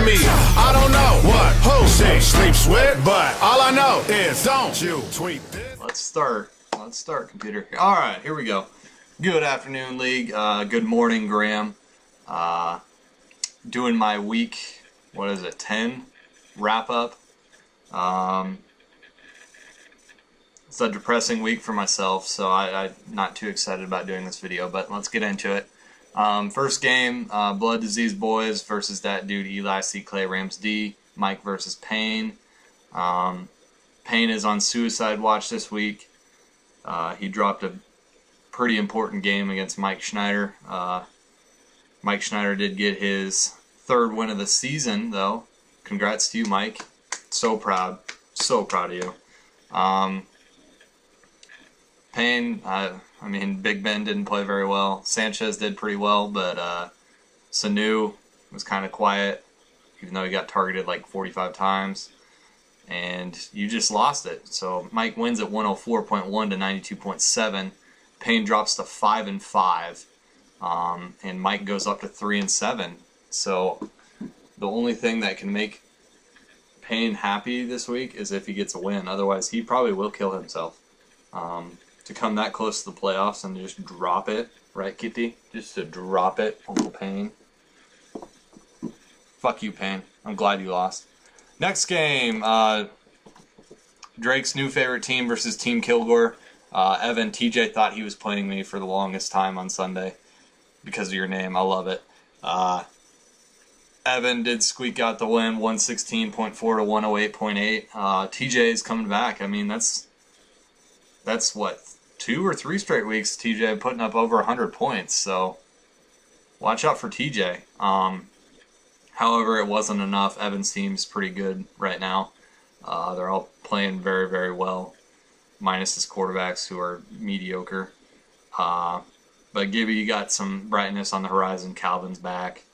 me. I don't know what who she sleeps with, but all I know is don't you tweet this. Let's start, computer. All right, here we go. Good afternoon, League. Good morning, Graham. Doing my week, 10 wrap up. It's a depressing week for myself, so I'm not too excited about doing this video, but let's get into it. First game, Blood Disease Boys versus that dude Eli C. Clay Rams D. Mike versus Payne. Payne is on suicide watch this week. He dropped a pretty important game against Mike Schneider. Mike Schneider did get his third win of the season, though. Congrats to you, Mike. So proud of you. Payne, I mean, Big Ben didn't play very well. Sanchez did pretty well, but Sanu was kind of quiet, even though he got targeted like 45 times. And you just lost it. So Mike wins at 104.1 to 92.7. Payne drops to 5-5, and Mike goes up to 3-7. So the only thing that can make Payne happy this week is if he gets a win. Otherwise, he probably will kill himself. To come that close to the playoffs and just drop it, right, Kitty? Just to drop it, Uncle Payne. Fuck you, Payne. I'm glad you lost. Next game, Drake's new favorite team versus Team Kilgore. Evan, TJ thought he was playing me for the longest time on Sunday because of your name. I love it. Evan did squeak out the win, 116.4 to 108.8. TJ is coming back. I mean, that's what, 2 or 3 straight weeks TJ putting up over 100 points. So watch out for TJ. However, it wasn't enough. Evan's team's pretty good right now. They're all playing very, very well, minus his quarterbacks who are mediocre. But Gibby, you got some brightness on the horizon. Calvin's back.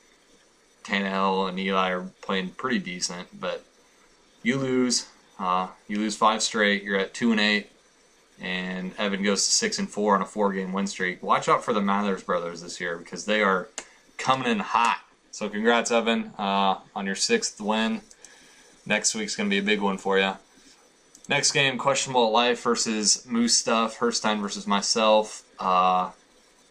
Tannehill and Eli are playing pretty decent, but you lose. You lose 5 straight. You're at 2-8, and Evan goes to 6-4 on a 4-game win streak. Watch out for the Mathers brothers this year because they are coming in hot. So congrats, Evan, on your 6th win. Next week's going to be a big one for you. Next game, Questionable Life versus Moose Stuff. Herstein versus myself. Not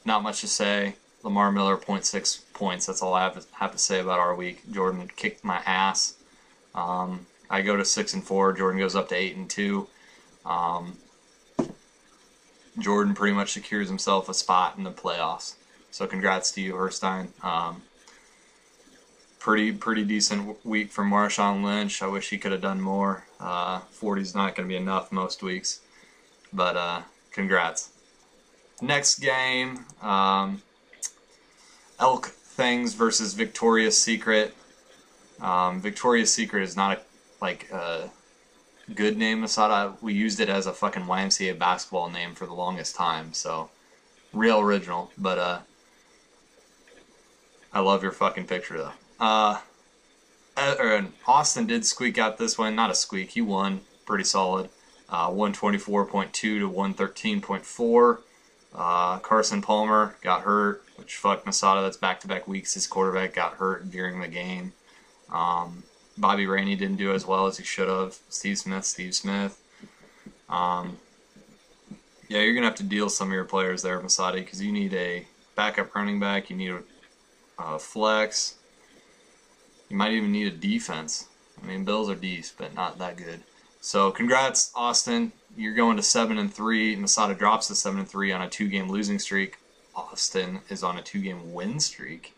much to say. Lamar Miller, 0.6 points. That's all I have to say about our week. Jordan kicked my ass. I go to 6-4. Jordan goes up to 8-2. Jordan pretty much secures himself a spot in the playoffs. So congrats to you, Herstein. Pretty decent week from Marshawn Lynch. I wish he could have done more. 40's not going to be enough most weeks. But congrats. Next game, Elk Things versus Victoria's Secret. Victoria's Secret is not a good name, Masada. We used it as a fucking YMCA basketball name for the longest time. So, real original. But I love your fucking picture, though. Austin did squeak out this one. Not a squeak. He won. Pretty solid. 124.2 to 113.4. Carson Palmer got hurt, which fuck Masada. That's back-to-back weeks his quarterback got hurt during the game. Bobby Rainey didn't do as well as he should have. Steve Smith. Yeah, you're going to have to deal some of your players there, Masada, because you need a backup running back. You need a flex. You might even need a defense. I mean, Bills are decent, but not that good. So, congrats, Austin. You're going to 7-3. Masada drops to 7-3 on a 2-game losing streak. Austin is on a 2-game win streak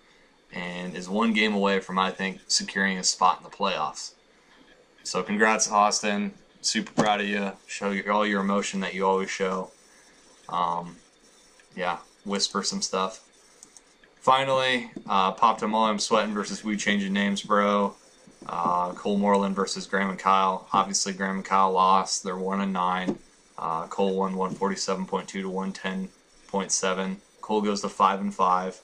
and is 1 game away from, I think, securing a spot in the playoffs. So, congrats, Austin. Super proud of you. Show all your emotion that you always show. Yeah, whisper some stuff. Finally, Pop Them All I'm Sweating versus We Changing Names, Bro. Cole Moreland versus Graham and Kyle. Obviously, Graham and Kyle lost. They're 1-9. Cole won 147.2 to 110.7. Cole goes to 5-5.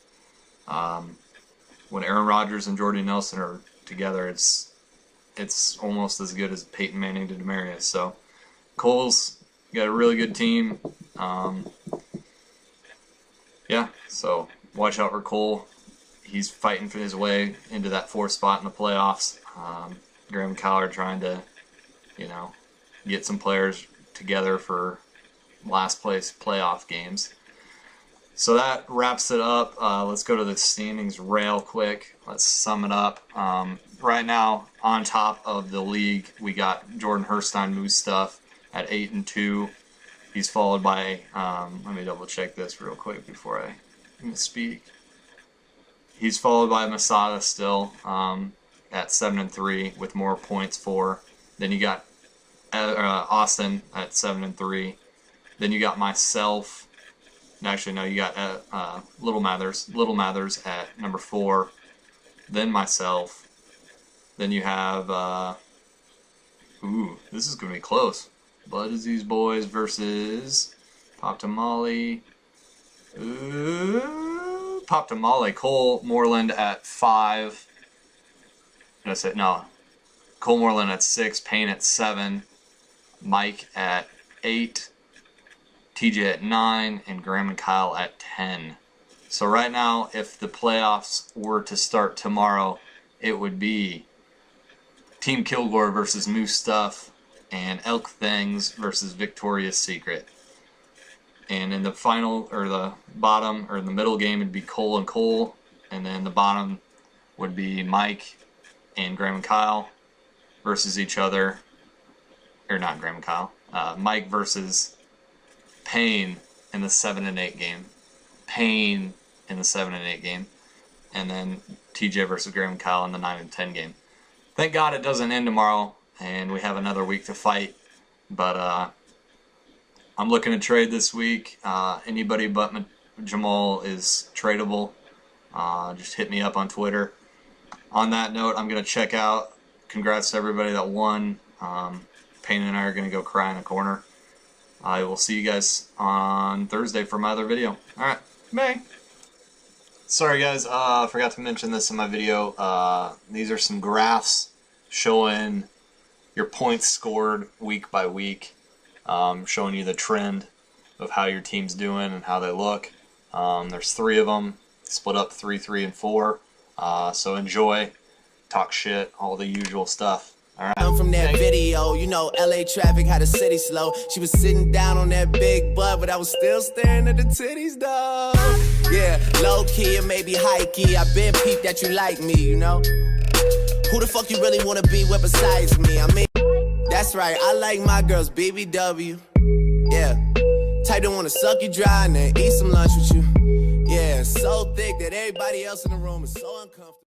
When Aaron Rodgers and Jordy Nelson are together, it's almost as good as Peyton Manning to Demaryius. So Cole's got a really good team. Yeah, so watch out for Cole. he's fighting for his way into that 4th spot in the playoffs. Graham and Kyle are trying to, get some players together for last place playoff games. So that wraps it up. Let's go to the standings real quick. Let's sum it up. Right now, on top of the league, we got Jordan Herstein Moose Stuff at 8-2. He's followed by, let me double check this real quick before I misspeak. He's followed by Masada still at 7-3 with more points for. Then you got Austin at 7-3. Then you got myself. Actually, no, you got Little Mathers at number 4. Then myself. Then you have, this is going to be close. Blood Disease Boys versus Pop Tamale. Pop Tamale. Cole Moreland at 5. Did I say? No. Cole Moreland at 6. Payne at 7. Mike at 8. TJ at 9. And Graham and Kyle at 10. So right now, if the playoffs were to start tomorrow, it would be Team Kilgore versus Moose Stuff and Elk Things versus Victoria's Secret. And in the final, or the bottom, or the middle game would be Cole and Cole. And then the bottom would be Mike and Graham and Kyle versus each other. Or not Graham and Kyle. Mike versus Payne in the 7-8 game. Payne in the 7-8 game. And then TJ versus Graham and Kyle in the 9-10 game. Thank God it doesn't end tomorrow, and we have another week to fight. But I'm looking to trade this week. Anybody but Jamal is tradable. Just hit me up on Twitter. On that note, I'm going to check out. Congrats to everybody that won. Payne and I are going to go cry in a corner. I will see you guys on Thursday for my other video. Alright, bye! Sorry guys, I forgot to mention this in my video. These are some graphs showing your points scored week by week. Showing you the trend of how your team's doing and how they look. There's 3 of them, split up 3, 3, and 4. So enjoy, talk shit, all the usual stuff. Alright. I'm from that video, you know, LA traffic had the city slow. She was sitting down on that big butt, but I was still staring at the titties, though. Yeah, low key and maybe high key. I been peeped that you like me, you know. Who the fuck you really wanna be with besides me? I mean, that's right, I like my girls BBW. Yeah, type that wanna suck you dry and then eat some lunch with you. Yeah, so thick that everybody else in the room is so uncomfortable.